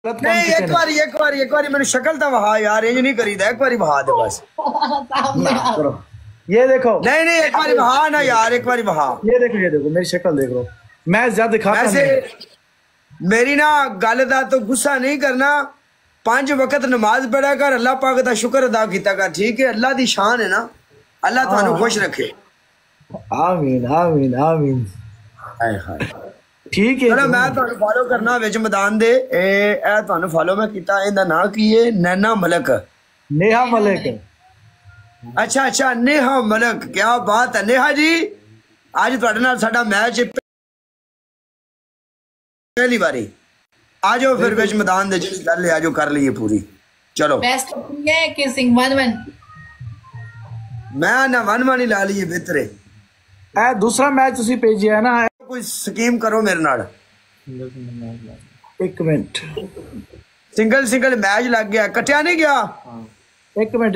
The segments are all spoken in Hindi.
नहीं एक बारी मेरी शक्ल तो वहा यार, इंज नहीं करीदा, एक बारी वहा दे बस। करो ये देखो, नहीं एक बारी वहा ना यार, एक बारी वहा। ये देखो मेरी शक्ल देख लो, मैं ज्यादा दिखाता वैसे मेरी ना गल दा तो गुस्सा नहीं करना, 5 वक्त नमाज पढ़ा कर, अल्लाह पाक दा शुक्र अदा किया कर, ठीक है? अल्लाह दी शान है ना, अल्लाह थानू खुश रखे। आमीन आमीन आमीन। हाय हाय ठीक है, चलो मैं थानू फॉलो करना विच मैदान दे, ए थानू फॉलो मैं कीता, इहदा नाम की है? नैना मलक, नेहा मलिक। अच्छा नेहा मलक, क्या बात है नेहा जी। आज तुहाडे नाल साडा मैच पहली बारी, आ जाओ फिर विच मैदान दे, जिस गल आ जाओ कर लीए पूरी। चलो बेस्ट है कि सिंह 1-1 मैं ना 1-1 ही ला लीए, बेहतर है। ए दूसरा मैच तुसी भेजिया है ना, कोई स्कीम करो मेरे नाल। एक मिनट, सिंगल मैच लग गया, कटिया नहीं गया। एक मिनट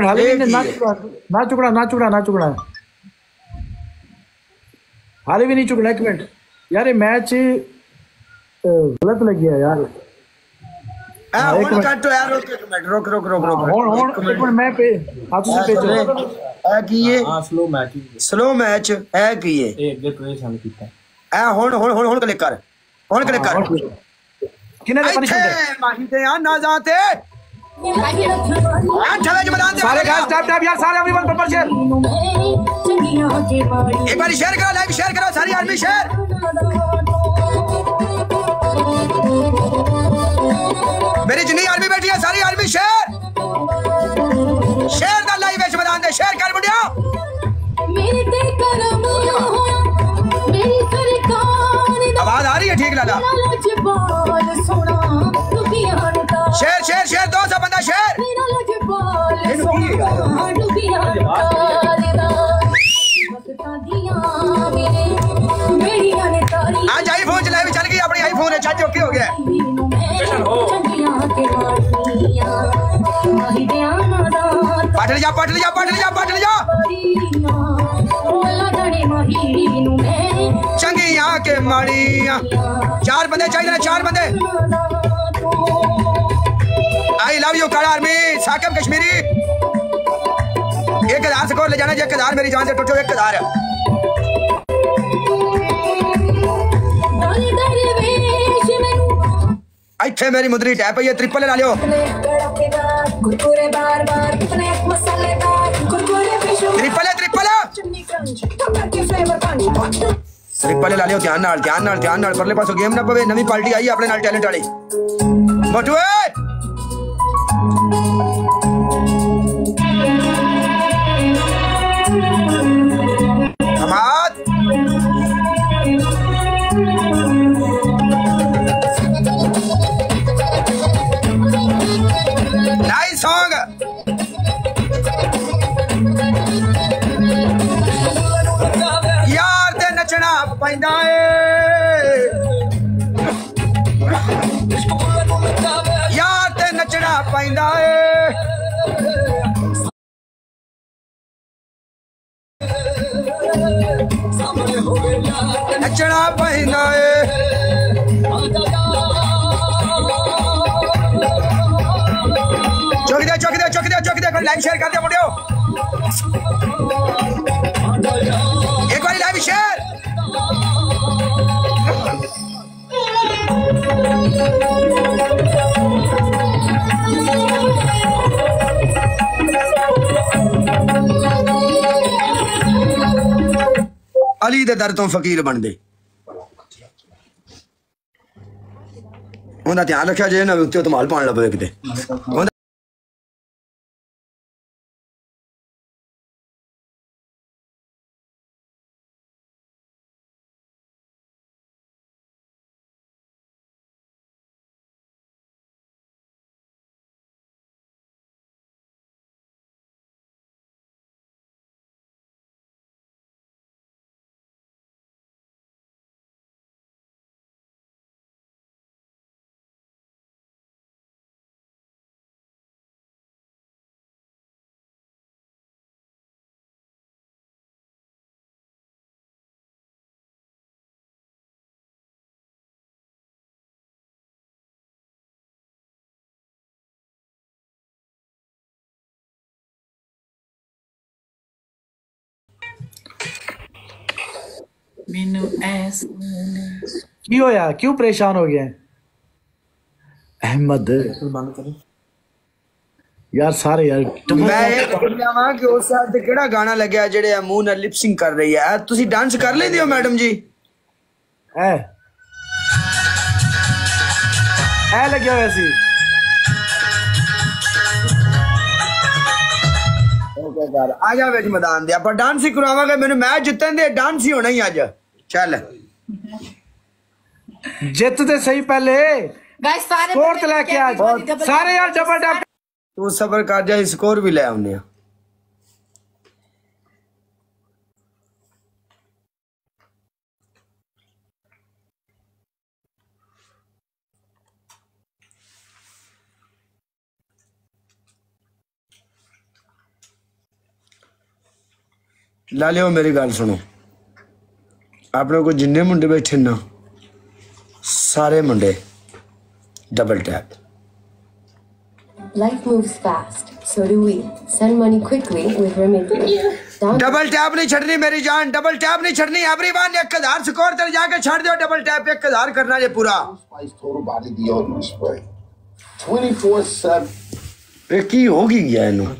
हाले भी ना चुकना हाले भी नहीं चुकना। एक मिनट यार, ये मैच गलत लग गया यार। कट यार, एक मिनट रोक एक मिनट मैं पे तुसी भेजो है कि ये स्लो मैच है कि ये हुन क्लिक कर, किने दे पनिशमेंट है माही ते यार ना जाते सारे गाइस टैप यार, सारे एवरीवन प्रॉपर शेयर, एक बार शेयर करो, लाइव शेयर करो, सारी आर्मी शेयर। मेरी जितनी आर्मी बैठी है सारी आर्मी शेयर दा लाइव विच मैदान दे, शेयर कर मुंडिया। आवाज आ रही है ठीक लाला? शेयर 200 बंदा शेयर। आज आईफोन चलाए चल गई, अपनी आईफोन है चाची, ओके हो गया। पट जा चंगिया के माड़िया। 4 बंदे चाहिए ना, 4 बंदे। आई लव यू काला आर्मी, साकिब कश्मीरी। 1000 स्कोर ले जाना, 1000 मेरी जान से टूटो, 1000। इत्थे मेरी मुद्री टैप है, ट्रिपल ला लियो, ट्रिपल ला लियो। ध्यान नाल परले पासों गेम ना पवे, नवी पार्टी आई अपने नाल टैलेंट वाली। मोटू नाइस सॉन्ग। यार ते नचना पैंदा है, यार ते नचना पैंदा है। नचना पैंदा है। चौक दे लाइव शेयर कर दे मुंडियो, एक बार लाइव शेयर। अली दे दर तो फकीर बन दे, उन्हें ध्यान रखा जे ना उत्ते धमाल पान लगे किते। Menu S. की होया क्यों परेशान हो गया अहमद यार सारे यार मैं ਇਹ ਪੁੱਛਿਆ ਵਾਂ ਕਿ ਉਸ ਸਾਲ ਤੇ ਕਿਹੜਾ ਗਾਣਾ ਲੱਗਿਆ ਜਿਹੜੇ ਮੂੰਹ ਨਾਲ ਲਿਪਸਿੰਗ ਕਰ ਰਹੀ ਹੈ ਤੁਸੀਂ ਡਾਂਸ ਕਰ ਲੈਂਦੇ ਹੋ ਮੈਡਮ ਜੀ है लगे हुए सी ਆ ਜਾ ਵਿੱਚ ਮੈਦਾਨ ਦੇ ਆਪਾਂ ਡਾਂਸ ਹੀ ਕਰਾਵਾਂਗੇ ਮੈਨੂੰ ਮੈਚ ਜਿੱਤਣ ਦੇ ਡਾਂਸ ਹੀ ਹੋਣਾ ਹੀ ਅੱਜ ਚੱਲ जित ते सही पहले Guys, सारे स्कोर तो लेके आज सारे यार डबल टैप ਤੂੰ ਸਬਰ ਕਰ ਜਾ ਸਕੋਰ ਵੀ ਲੈ ਆਉਂਦੇ ਆ ਲਾ ਲਿਓ ਮੇਰੀ ਗੱਲ ਸੁਣੋ ਆਪਣੇ ਕੋਲ ਜਿੰਨੇ ਮੁੰਡੇ ਬੈਠੇ ਨਾ ਸਾਰੇ ਮੁੰਡੇ double tap Life moves fast, so do we. Send money quickly with Remitly. Double tap नहीं छड़नी मेरी जान डबल टैप नहीं छड़नी एवरीवन 1000 स्कोर तक जाके छड़ दो डबल टैप 1000 करना ये पूरा Spice Total Body Deodorant Spray. 24/7. ये की होगी क्या इन्हों